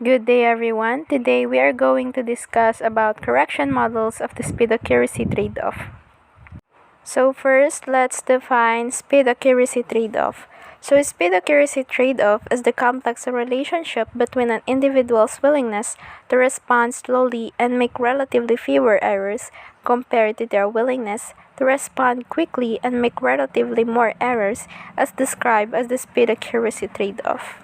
Good day everyone. Today we are going to discuss about correction models of the speed accuracy trade-off. So first, let's define speed accuracy trade-off. So speed accuracy trade-off is the complex relationship between an individual's willingness to respond slowly and make relatively fewer errors compared to their willingness to respond quickly and make relatively more errors, as described as the speed accuracy trade-off.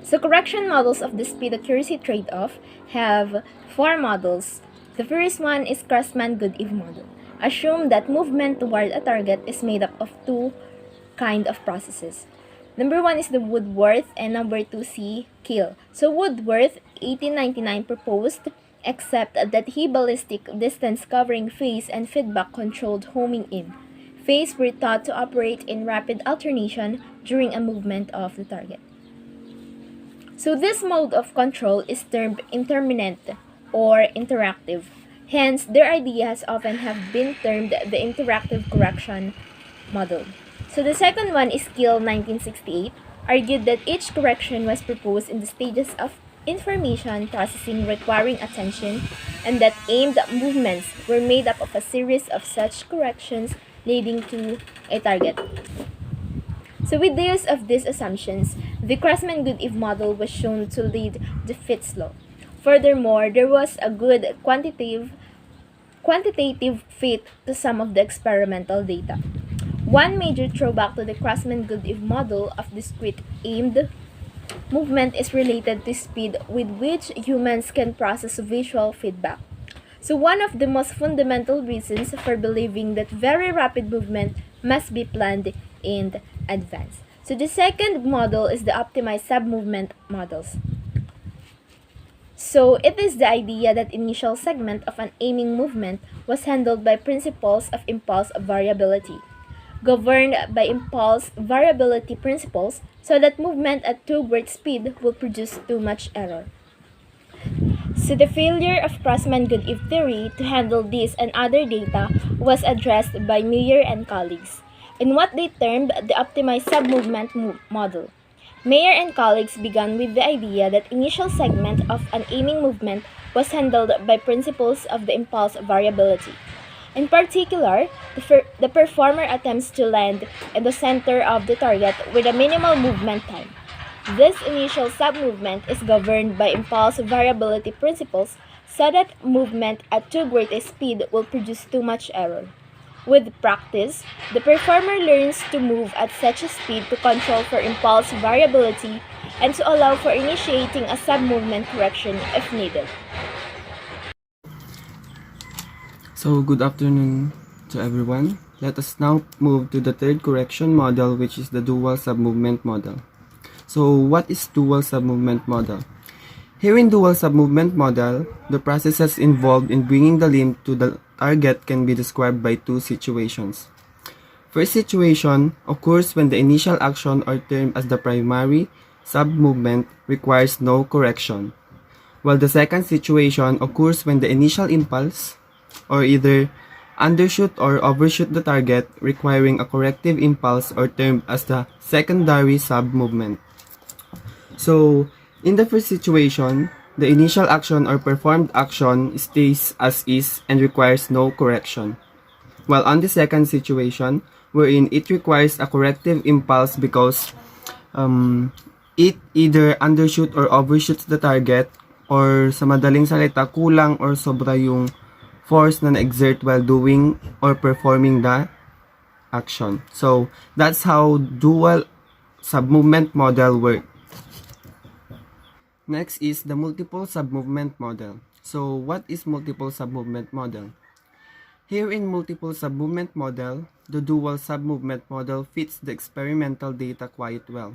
So correction models of the speed accuracy trade-off have four models. The first one is CROSSMAN-GOODEVE model. Assume that movement toward a target is made up of two kind of processes. Number one is the Woodworth and number two Kill. So Woodworth 1899 proposed, except that he ballistic distance covering phase and feedback controlled homing in. Phase were thought to operate in rapid alternation during a movement of the target. So this mode of control is termed intermittent or interactive. Hence, their ideas often have been termed the interactive correction model. So the second one is Kill 1968, argued that each correction was proposed in the stages of information processing requiring attention, and that aimed movements were made up of a series of such corrections leading to a target. So with the use of these assumptions, the CROSSMAN-GOODEVE model was shown to lead to Fitt's law. Furthermore, there was a good quantitative fit to some of the experimental data. One major throwback to the CROSSMAN-GOODEVE model of discrete aimed movement is related to speed with which humans can process visual feedback. So one of the most fundamental reasons for believing that very rapid movement must be planned in advance. So the second model is the optimized-submovement models. So it is the idea that initial segment of an aiming movement was handled by principles of impulse variability, governed by impulse variability principles, so that movement at too great speed will produce too much error. So the failure of CROSSMAN-GOODEVE theory to handle this and other data was addressed by Meyer and colleagues in what they termed the optimized-submovement model. Meyer and colleagues began with the idea that initial segment of an aiming movement was handled by principles of the impulse variability. In particular, the performer attempts to land in the center of the target with a minimal movement time. This initial sub-movement is governed by impulse variability principles so that movement at too great a speed will produce too much error. With practice, the performer learns to move at such a speed to control for impulse variability and to allow for initiating a sub-movement correction if needed. So, good afternoon to everyone. Let us now move to the third correction model, which is the dual submovement model. So, what is dual submovement model? Here in dual submovement model, the processes involved in bringing the limb to the target can be described by two situations. First situation occurs when the initial action or termed as the primary submovement requires no correction, while the second situation occurs when the initial impulse or either undershoot or overshoot the target requiring a corrective impulse or termed as the secondary sub-movement. So, in the first situation, the initial action or performed action stays as is and requires no correction. While on the second situation, wherein it requires a corrective impulse because it either undershoot or overshoots the target, or sa madaling salita, kulang or sobra yung force na na-exert while doing or performing the action. So, that's how dual submovement model works. Next is the multiple submovement model. So, what is multiple submovement model? Here in multiple submovement model, the dual submovement model fits the experimental data quite well.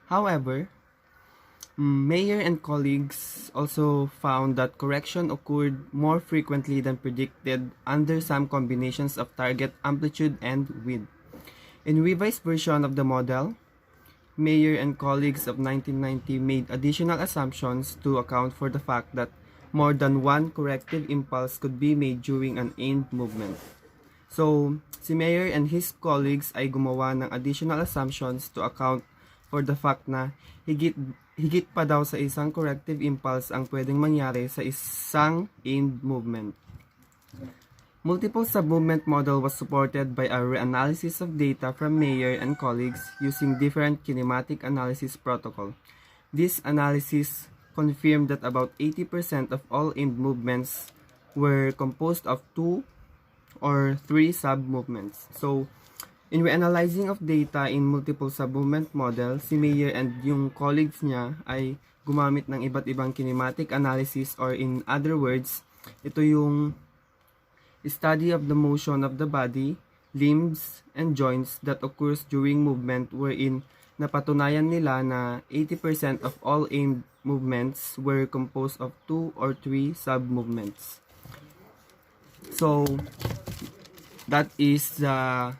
However, Meyer and colleagues also found that correction occurred more frequently than predicted under some combinations of target amplitude and width. In revised version of the model, Meyer and colleagues of 1990 made additional assumptions to account for the fact that more than one corrective impulse could be made during an aimed movement. So, si Meyer and his colleagues ay gumawa ng additional assumptions to account for the fact na higit pa daw sa isang corrective impulse ang pwedeng mangyari sa isang aimed movement. Multiple submovement model was supported by a reanalysis of data from Mayer and colleagues using different kinematic analysis protocol. This analysis confirmed that about 80% of all aimed movements were composed of 2 or 3 sub-movements. So, in reanalyzing of data in multiple sub-movement model, si Mayer and yung colleagues niya ay gumamit ng iba't ibang kinematic analysis, or in other words, ito yung study of the motion of the body, limbs, and joints that occurs during movement, wherein napatunayan nila na 80% of all aimed movements were composed of 2 or 3 sub-movements. So, that is the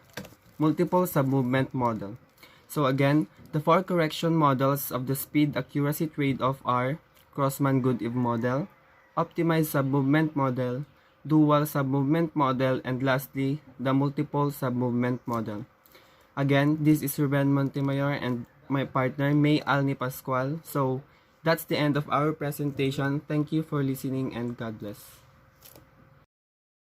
multiple sub-movement model. So again, the 4 correction models of the speed-accuracy trade-off are CROSSMAN-GOODEVE model, OPTIMIZED-SUBMOVEMENT model, dual sub-movement model, and lastly, the multiple sub-movement model. Again, this is Ruben Montemayor and my partner May Alni Pascual. So, that's the end of our presentation. Thank you for listening and God bless.